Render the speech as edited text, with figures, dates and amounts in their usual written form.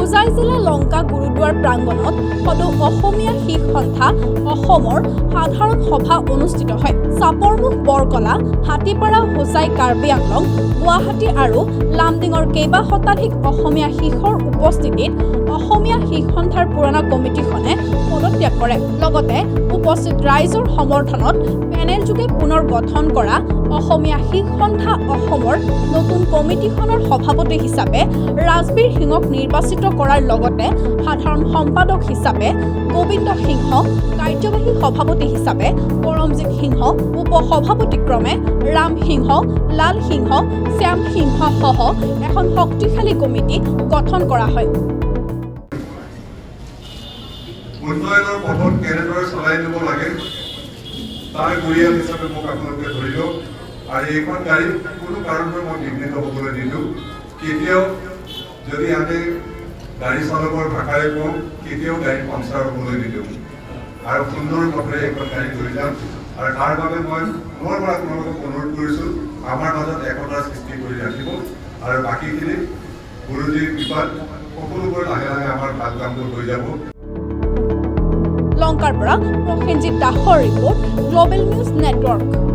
হোজাই জিলা লংকা গুৰুদ্বাৰ প্ৰাংগণত সদৌ অসমীয়া শিখ সন্থা অসমৰ সাধাৰণ সভা অনুষ্ঠিত হয়। চাপৰমুখ বৰকলা, হাতীপাৰা, হোজাই, কাৰ্বি আংলং, গুৱাহাটী আৰু লামডিঙৰ কেইবা শতাধিক অসমীয়া শিখৰ উপস্থিতিত অসমীয়া শিখ সন্থাৰ পুৰণা কমিটিখনে পদত্যাগ কৰে। লগতে উপস্থিত ৰাইজৰ সমৰ্থনত পেনেলযোগে পুনৰ গঠন কৰা অসমীয়া শিখ সন্থা অসমৰ নতুন কমিটিখনৰ সভাপতি হিচাপে ৰাজবীৰ সিঙক নিৰ্বাচিত কৰাৰ লগতে সাধাৰণ সম্পাদক হিচাপে গোবিন্দ সিংহ, কাৰ্যবাহী সভাপতি হিচাপে পৰমজিৎ সিংহ, উপসভাপতি ক্ৰমে ৰাম সিংহ, লাল সিংহ, শ্যাম সিংহ সহ এখন শক্তিশালী কমিটি গঠন কৰা হয়। উন্নয়নৰ পথত কেনেদৰে চলাই নিব লাগে তাৰ গুৰিয়াল হিচাপে মোক আপোনালোকে ধৰি লওক। আৰু এইখন গাড়ী কোনো কাৰণতে মই বিঘ্নিত হ'বলৈ নিদিওঁ। কেতিয়াও যদি আমি গাড়ী চালকৰ ভাষাৰে কওঁ, কেতিয়াও গাড়ী পামচাৰ হ'বলৈ নিদিওঁ আৰু সুন্দৰ পথেৰে এইখন গাড়ী লৈ যাম। আৰু তাৰ বাবে মই পুনৰ পৰা আপোনালোকক অনুৰোধ কৰিছোঁ, আমাৰ মাজত একতাৰ সৃষ্টি কৰি ৰাখিব আৰু বাকীখিনি গুৰুজীৰ কৃপাত সকলোবোৰ লাহে লাহে আমাৰ ভাল কামবোৰ হৈ যাব। লংকাৰ পৰা প্ৰসেনজিৎ দাসৰ ৰিপৰ্ট, গ্ল'বেল নিউজ নেটৱৰ্ক।